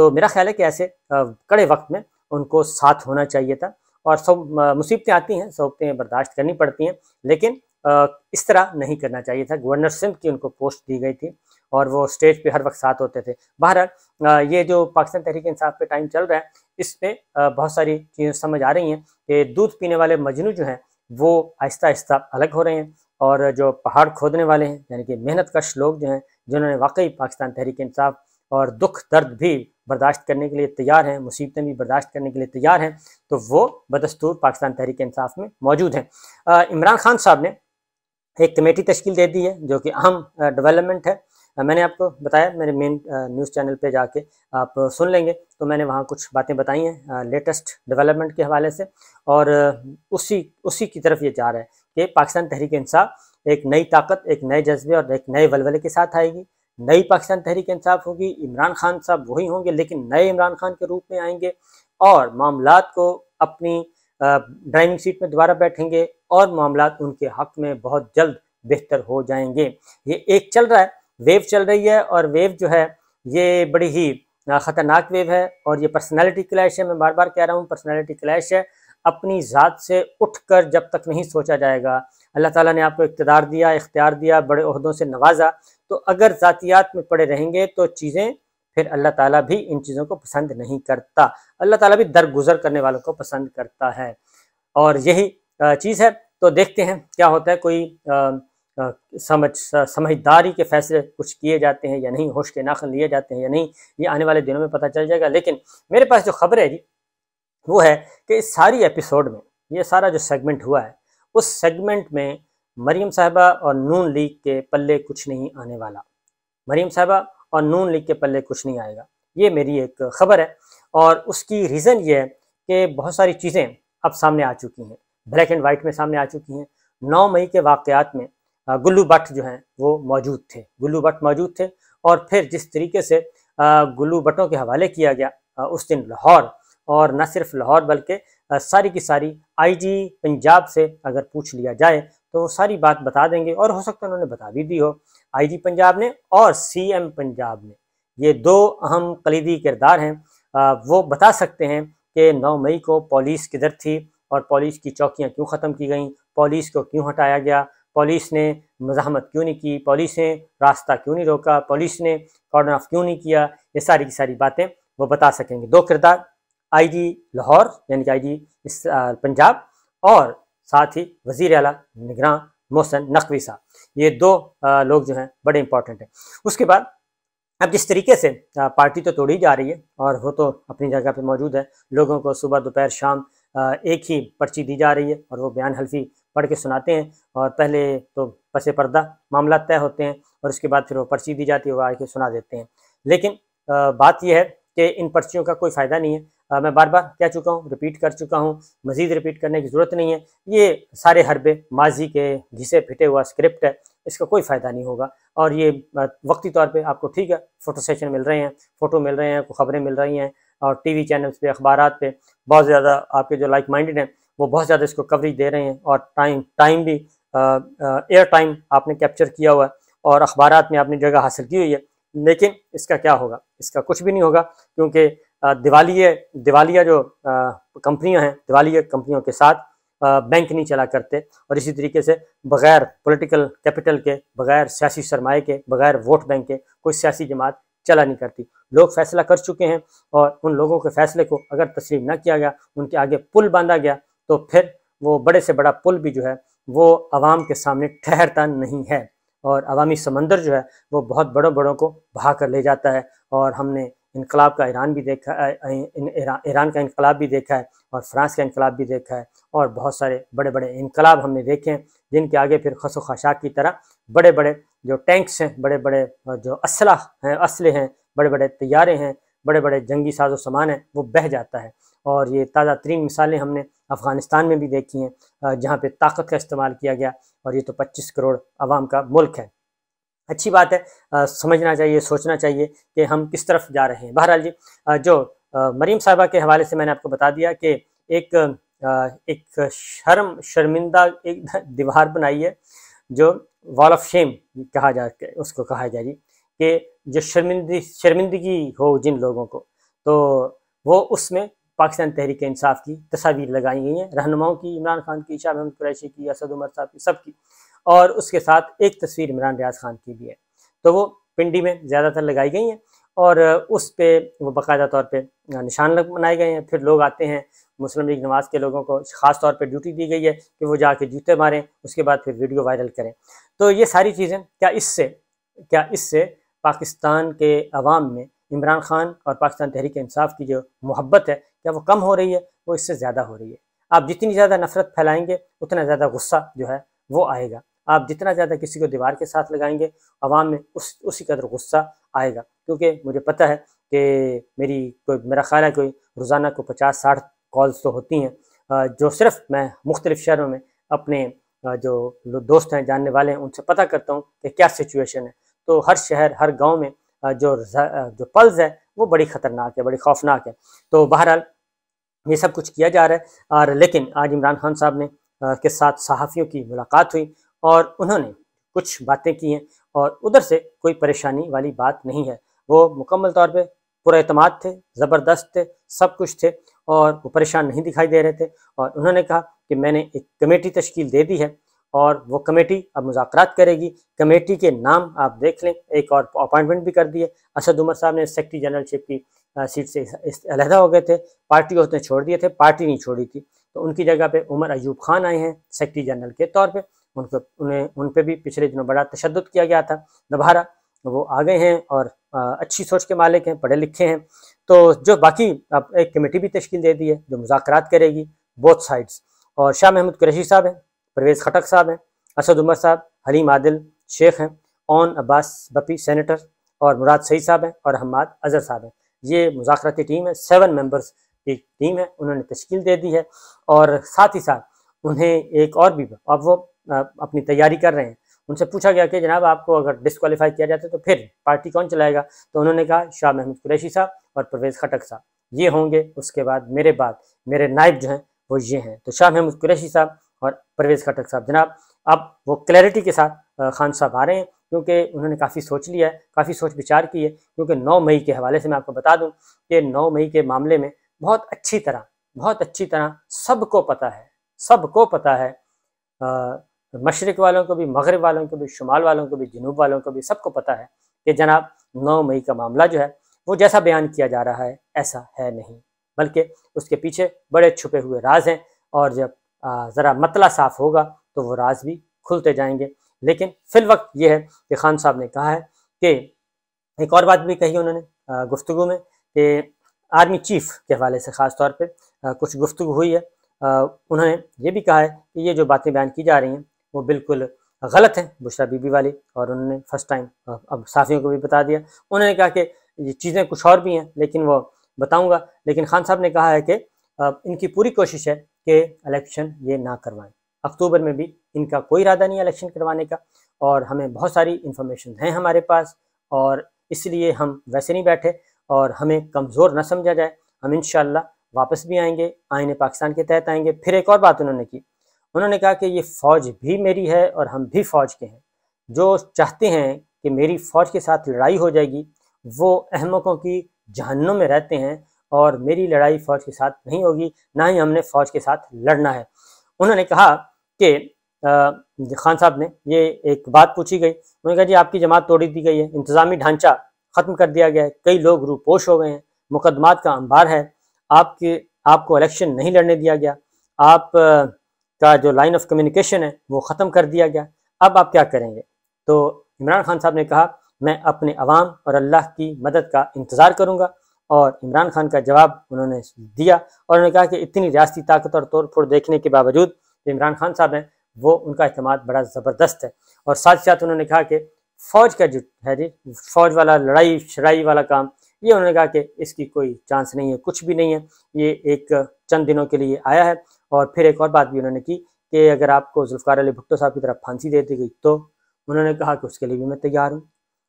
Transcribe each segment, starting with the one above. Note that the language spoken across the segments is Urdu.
تو میرا خیال ہے کہ ایسے کڑے وقت میں ان کو ساتھ ہونا چاہیے تھا، اور سب مصیبتیں آتی ہیں، صعوبتیں برداشت کرنی پڑتی ہیں، لیکن اس طرح نہیں کرنا چاہیے تھا۔ گورنر سندھ کی ان کو پوسٹ دی گئی تھی اور وہ اسٹیج پہ ہر وقت ساتھ ہوتے تھے۔ بہرحال یہ جو پاکستان تحریک انصاف پہ ٹائم چل رہا ہے، اس میں بہت ساری چیزیں سمجھ آ رہی ہیں کہ دودھ پینے والے مجنو جو ہیں وہ آہستہ آہستہ الگ ہو رہے ہیں، اور جو پہاڑ کھودنے والے ہیں، یعنی کہ محنت کش لوگ جو ہیں، جنہوں نے واقعی پاکستان تحریک انصاف اور دکھ درد بھی برداشت کرنے کے لیے تیار ہیں، مصیبتیں بھی برداشت کرنے کے لیے تیار ہیں، تو وہ بدستور پاکستان تحریک انصاف میں موجود ہیں۔ عمران خان صاحب نے ایک کمیٹی تشکیل دے دی ہے جو کہ اہم ڈیولپمنٹ ہے۔ میں نے آپ کو بتایا، میرے مین نیوز چینل پہ جا کے آپ سن لیں گے، تو میں نے وہاں کچھ باتیں بتائی ہیں لیٹسٹ ڈیولپمنٹ کے حوالے سے، اور اسی کی طرف یہ جا رہا ہے کہ پاکستان تحریک انصاف ایک نئی طاقت، ایک نئے جذبے اور ایک نئے ولولے کے ساتھ آئے گی۔ نئی پاکستان تحریک انصاف ہوگی، عمران خان صاحب وہی ہوں گے لیکن نئے عمران خان کے روپ میں آئیں گے، اور معاملات کو اپنی ڈرائیونگ سیٹ میں دوبارہ بیٹھیں گے، اور معاملات ان کے حق میں بہت جلد بہتر ہو جائیں گے۔ یہ ایک چل رہا ہے، ویو چل رہی ہے، اور ویو جو ہے یہ بڑی ہی خطرناک ویو ہے، اور یہ پرسنالٹی کلیش ہے۔ میں بار بار کہہ رہا ہوں، پرسنالٹی کلیش ہے۔ اپنی ذات سے اٹھ کر جب تک نہیں سوچا جائے گا، اللہ تعالیٰ نے آپ کو اقتدار دیا، اختیار دیا، بڑے عہدوں سے نوازا، تو اگر ذاتیات میں پڑے رہیں گے تو چیزیں پھر اللہ تعالیٰ بھی ان چیزوں کو پسند نہیں کرتا۔ اللہ تعالیٰ بھی درگزر کرنے والوں کو پسند کرتا ہے، اور یہی چیز ہے۔ تو دیکھتے ہیں کیا ہوتا ہے، کوئی سمجھداری کے فیصلے کچھ کیے جاتے ہیں یا نہیں، ہوش کے ناخن لیے جاتے ہیں یا نہیں، یہ آنے والے دنوں میں پتہ چل جائے گا۔ لیکن میرے پاس جو خبر ہے جی وہ ہے کہ اس ساری ایپیسوڈ میں، یہ سارا جو سیگمنٹ ہوا ہے، اس سیگمنٹ میں مریم صاحبہ اور نون لیگ کے پلے کچھ نہیں آنے والا۔ مریم صاحبہ اور نون لیگ کے پلے کچھ نہیں آئے گا، یہ میری ایک خبر ہے، اور اس کی ریزن یہ ہے کہ بہت ساری چیزیں اب سامنے آ چکی ہیں، بلیک اینڈ وائٹ میں سامنے آ چکی ہیں۔ 9 مئی کے واقعات میں گلو بٹ جو ہیں وہ موجود تھے، گلو بٹ موجود تھے، اور پھر جس طریقے سے گلو بٹوں کے حوالے کیا گیا اس دن لاہور، اور نہ صرف لاہور بلکہ ساری کی ساری آئی جی پنجاب سے اگر پوچھ لیا جائے تو وہ ساری بات بتا دیں گے، اور ہو سکتا ہے انہوں نے بتا بھی دی ہو۔ آئی جی پنجاب نے اور سی ایم پنجاب نے، یہ 2 اہم کلیدی کردار ہیں، وہ بتا سکتے ہیں کہ 9 مئی کو پولیس کدھر تھی، اور پولیس کی چوکیاں کیوں ختم کی گئیں، پولیس کو کیوں ہٹایا گیا، پولیس نے مزاحمت کیوں نہیں کی، پولیس نے راستہ کیوں نہیں روکا، پولیس نے کارڈن آف کیوں نہیں کیا۔ یہ ساری کی ساری باتیں وہ بتا سکیں گے۔ 2 کردار، آئی جی لاہور یعنی کہ آئی جی پنجاب، اور ساتھ ہی وزیر اعلیٰ نگراں محسن نقوی صاحب، یہ 2 لوگ جو ہیں بڑے امپورٹنٹ ہیں۔ اس کے بعد اب جس طریقے سے پارٹی تو توڑی جا رہی ہے، اور وہ تو اپنی جگہ پہ موجود ہے، لوگوں کو صبح دوپہر شام ایک ہی پرچی دی جا رہی ہے، اور وہ بیان حلفی پڑھ کے سناتے ہیں، اور پہلے تو پس پردہ معاملات طے ہوتے ہیں، اور اس کے بعد پھر وہ پرچی دی جاتی ہے، وہ آ کے سنا دیتے ہیں۔ لیکن بات یہ ہے کہ ان پرچیوں کا کوئی فائدہ نہیں ہے۔ میں بار بار کہہ چکا ہوں، ریپیٹ کر چکا ہوں، مزید ریپیٹ کرنے کی ضرورت نہیں ہے۔ یہ سارے حربے ماضی کے گھسے پھٹے ہوا اسکرپٹ ہے، اس کا کوئی فائدہ نہیں ہوگا، اور یہ وقتی طور پہ آپ کو ٹھیک ہے فوٹو سیشن مل رہے ہیں، فوٹو مل رہے ہیں، خبریں مل رہی ہیں، اور ٹی وی چینلز پہ، اخبارات پہ بہت زیادہ آپ کے جو لائک مائنڈڈ ہیں وہ بہت زیادہ اس کو کوریج دے رہے ہیں، اور ٹائم بھی ایئر ٹائم آپ نے کیپچر کیا ہوا ہے، اور اخبارات میں آپ نے جگہ حاصل کی ہوئی ہے۔ لیکن اس کا کیا ہوگا؟ اس کا کچھ بھی نہیں ہوگا، کیونکہ دیوالیہ جو کمپنیاں ہیں، دیوالیہ کمپنیوں کے ساتھ بینک نہیں چلا کرتے، اور اسی طریقے سے بغیر پولیٹیکل کیپٹل کے، بغیر سیاسی سرمایے کے، بغیر ووٹ بینک کے کوئی سیاسی جماعت چلا نہیں کرتی۔ لوگ فیصلہ کر چکے ہیں، اور ان لوگوں کے فیصلے کو اگر تسلیم نہ کیا گیا، ان کے آگے پل باندھا گیا، تو پھر وہ بڑے سے بڑا پل بھی جو ہے وہ عوام کے سامنے ٹھہرتا نہیں ہے، اور عوامی سمندر جو ہے وہ بہت بڑوں کو بہا کر لے جاتا ہے۔ اور ہم نے انقلاب کا ایران بھی دیکھا ہے، ایران کا انقلاب بھی دیکھا ہے، اور فرانس کا انقلاب بھی دیکھا ہے، اور بہت سارے بڑے بڑے انقلاب ہم نے دیکھے ہیں، جن کے آگے پھر خس و خاشاک کی طرح بڑے بڑے جو ٹینکس ہیں، بڑے بڑے جو اسلحے ہیں، بڑے بڑے طیارے ہیں، بڑے بڑے جنگی ساز و سامان ہیں، وہ بہہ جاتا ہے۔ اور یہ تازہ ترین مثالیں ہم نے افغانستان میں بھی دیکھی ہیں، جہاں پہ طاقت کا استعمال کیا گیا، اور یہ تو 25 کروڑ عوام کا ملک ہے۔ اچھی بات ہے، سمجھنا چاہیے، سوچنا چاہیے کہ ہم کس طرف جا رہے ہیں۔ بہرحال جی، جو مریم صاحبہ کے حوالے سے میں نے آپ کو بتا دیا کہ ایک شرمندہ ایک دیوار بنائی ہے، جو وال آف شیم کہا جائے، اس کو کہا جائے جی، کہ جو شرمندگی ہو جن لوگوں کو، تو وہ اس میں پاکستان تحریک انصاف کی تصاویر لگائی گئی ہیں، رہنماؤں کی، عمران خان کی، شاہ محمود قریشی کی، اسد عمر صاحب کی، سب کی، اور اس کے ساتھ ایک تصویر عمران ریاض خان کی بھی ہے۔ تو وہ پنڈی میں زیادہ تر لگائی گئی ہیں اور اس پہ وہ باقاعدہ طور پہ نشان بنائے گئے ہیں۔ پھر لوگ آتے ہیں، مسلم لیگ نواز کے لوگوں کو خاص طور پہ ڈیوٹی دی گئی ہے کہ وہ جا کے جوتے ماریں، اس کے بعد پھر ویڈیو وائرل کریں۔ تو یہ ساری چیزیں کیا اس سے پاکستان کے عوام میں عمران خان اور پاکستان تحریک انصاف کی جو محبت ہے کیا وہ کم ہو رہی ہے؟ وہ اس سے زیادہ ہو رہی ہے۔ آپ جتنی زیادہ نفرت پھیلائیں گے اتنا زیادہ غصہ جو ہے وہ آئے گا۔ آپ جتنا زیادہ کسی کو دیوار کے ساتھ لگائیں گے عوام میں اسی قدر غصہ آئے گا، کیونکہ مجھے پتہ ہے کہ میرا خیال ہے کوئی روزانہ کو 50-60 کالز تو ہوتی ہیں جو صرف میں مختلف شہروں میں اپنے جو دوست ہیں، جاننے والے ہیں، ان سے پتہ کرتا ہوں کہ کیا سچویشن ہے۔ تو ہر شہر، ہر گاؤں میں جو پلز ہے وہ بڑی خطرناک ہے، بڑی خوفناک ہے۔ تو بہرحال یہ سب کچھ کیا جا رہا ہے، اور لیکن آج عمران خان صاحب نے کے ساتھ صحافیوں کی ملاقات ہوئی اور انہوں نے کچھ باتیں کی ہیں، اور ادھر سے کوئی پریشانی والی بات نہیں ہے۔ وہ مکمل طور پہ پر اعتماد تھے، زبردست تھے، سب کچھ تھے، اور وہ پریشان نہیں دکھائی دے رہے تھے۔ اور انہوں نے کہا کہ میں نے ایک کمیٹی تشکیل دے دی ہے اور وہ کمیٹی اب مذاکرات کرے گی۔ کمیٹی کے نام آپ دیکھ لیں، ایک اور اپائنٹمنٹ بھی کر دی ہے۔ اسد عمر صاحب نے سیکرٹری جنرل شپ کی سیٹ سے علیحدہ ہو گئے تھے، پارٹی کو اس نے چھوڑ دیے تھے، پارٹی نہیں چھوڑی تھی، تو ان کی جگہ پہ عمر ایوب خان آئے ہیں سیکرٹری جنرل کے طور پہ۔ ان پہ بھی پچھلے دنوں بڑا تشدد کیا گیا تھا، دوبارہ وہ آ گئے ہیں اور اچھی سوچ کے مالک ہیں، پڑھے لکھے ہیں۔ تو جو باقی اب ایک کمیٹی بھی تشکیل دے دی ہے جو مذاکرات کرے گی بوتھ سائڈز، اور شاہ محمود قریشی صاحب ہیں، پرویز خٹک صاحب ہیں، اسد عمر صاحب، حلیم عادل شیخ ہیں، اون عباس بپی سینیٹر، اور مراد سعید صاحب ہیں، اور حماد اظہر صاحب ہیں۔ یہ مذاکراتی ٹیم ہے، 7 ممبرز کی ٹیم ہے، انہوں نے تشکیل دے دی ہے۔ اور ساتھ ہی ساتھ انہیں ایک اور بھی، اب وہ اپنی تیاری کر رہے ہیں۔ ان سے پوچھا گیا کہ جناب آپ کو اگر ڈسکوالیفائی کیا جاتا ہے تو پھر پارٹی کون چلائے گا؟ تو انہوں نے کہا شاہ محمود قریشی صاحب اور پرویز خٹک صاحب یہ ہوں گے، اس کے بعد میرے نائب جو ہیں وہ یہ ہیں۔ تو شاہ محمود قریشی صاحب اور پرویز خٹک صاحب، جناب اب وہ کلیئرٹی کے ساتھ خان صاحب آ رہے ہیں، کیونکہ انہوں نے کافی سوچ لیا ہے، کافی سوچ بچار کی ہے، کیونکہ 9 مئی کے حوالے سے میں آپ کو بتا دوں کہ 9 مئی کے معاملے میں بہت اچھی طرح سب کو پتہ ہے، مشرق والوں کو بھی، مغرب والوں کو بھی، شمال والوں کو بھی، جنوب والوں کو بھی، سب کو پتہ ہے کہ جناب 9 مئی کا معاملہ جو ہے وہ جیسا بیان کیا جا رہا ہے ایسا ہے نہیں، بلکہ اس کے پیچھے بڑے چھپے ہوئے راز ہیں، اور جب ذرا مطلع صاف ہوگا تو وہ راز بھی کھلتے جائیں گے۔ لیکن فی الوقت یہ ہے کہ خان صاحب نے کہا ہے کہ ایک اور بات بھی کہی انہوں نے گفتگو میں کہ آرمی چیف کے حوالے سے خاص طور پہ کچھ گفتگو ہوئی ہے۔ انہوں نے یہ بھی کہا ہے کہ یہ جو باتیں بیان کی جا رہی ہیں وہ بالکل غلط ہیں، بشرا بی بی والی، اور انہوں نے فرسٹ ٹائم اب صحافیوں کو بھی بتا دیا۔ انہوں نے کہا کہ یہ چیزیں کچھ اور بھی ہیں لیکن وہ بتاؤں گا، لیکن خان صاحب نے کہا ہے کہ ان کی پوری کوشش ہے کہ الیکشن یہ نہ کروائیں، اکتوبر میں بھی ان کا کوئی ارادہ نہیں ہے الیکشن کروانے کا، اور ہمیں بہت ساری انفارمیشن ہیں ہمارے پاس، اور اس لیے ہم ویسے نہیں بیٹھے اور ہمیں کمزور نہ سمجھا جائے، ہم انشاءاللہ واپس بھی آئیں گے، آئین پاکستان کے تحت آئیں گے۔ پھر ایک اور بات انہوں نے کی، انہوں نے کہا کہ یہ فوج بھی میری ہے اور ہم بھی فوج کے ہیں، جو چاہتے ہیں کہ میری فوج کے ساتھ لڑائی ہو جائے گی وہ احمقوں کی جہنم میں رہتے ہیں، اور میری لڑائی فوج کے ساتھ نہیں ہوگی، نہ ہی ہم نے فوج کے ساتھ لڑنا ہے۔ انہوں نے کہا کہ خان صاحب نے یہ ایک بات پوچھی گئی، انہوں نے کہا جی آپ کی جماعت توڑی دی گئی ہے، انتظامی ڈھانچہ ختم کر دیا گیا ہے، کئی لوگ روپوش ہو گئے ہیں، مقدمات کا انبار ہے، آپ کو الیکشن نہیں لڑنے دیا گیا، آپ کا جو لائن آف کمیونیکیشن ہے وہ ختم کر دیا گیا، اب آپ کیا کریں گے؟ تو عمران خان صاحب نے کہا میں اپنے عوام اور اللہ کی مدد کا انتظار کروں گا، اور عمران خان کا جواب انہوں نے دیا، اور انہوں نے کہا کہ اتنی ریاستی طاقت اور توڑ پھوڑ دیکھنے کے باوجود جو عمران خان صاحب ہیں وہ ان کا اعتماد بڑا زبردست ہے، اور ساتھ ساتھ انہوں نے کہا کہ فوج کا جو ہے جی فوج والا لڑائی شڑائی والا کام، یہ انہوں نے کہا کہ اس کی کوئی چانس نہیں ہے، کچھ بھی نہیں ہے، یہ ایک چند دنوں کے لیے آیا ہے۔ اور پھر ایک اور بات بھی انہوں نے کی کہ اگر آپ کو ذوالفقار علی بھٹو صاحب کی طرف پھانسی دے دی گئی تو انہوں نے کہا کہ اس کے لیے بھی میں تیار ہوں،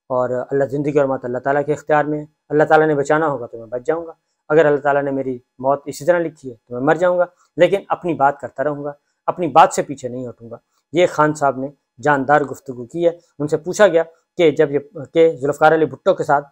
اور اللہ زندگی اور موت اللہ تعالیٰ کے اختیار میں ہے، اللہ تعالیٰ نے بچانا ہوگا تو میں بچ جاؤں گا، اگر اللہ تعالیٰ نے میری موت اسی طرح لکھی ہے تو میں مر جاؤں گا، لیکن اپنی بات کرتا رہوں گا، اپنی بات سے پیچھے نہیں ہٹوں گا۔ یہ خان صاحب نے جاندار گفتگو کی ہے۔ ان سے پوچھا گیا کہ جب یہ کہ ذوالفقار علی بھٹو کے ساتھ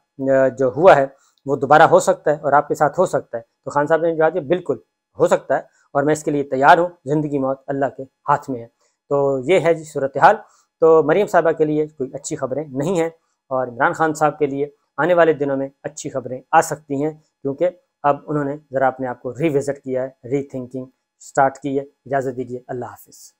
جو ہوا ہے وہ دوبارہ ہو سکتا ہے اور آپ کے ساتھ ہو سکتا ہے۔ تو خان صاحب نے جواب دیا بالکل ہو سکتا ہے اور میں اس کے لیے تیار ہوں، زندگی موت اللہ کے ہاتھ میں ہے۔ تو یہ ہے جی صورتحال۔ تو مریم صاحبہ کے لیے کوئی اچھی خبریں نہیں ہیں، اور عمران خان صاحب کے لیے آنے والے دنوں میں اچھی خبریں آ سکتی ہیں، کیونکہ اب انہوں نے ذرا اپنے آپ کو ری وزٹ کیا ہے، ری تھنکنگ سٹارٹ کی ہے۔ اجازت دیجیے، اللہ حافظ۔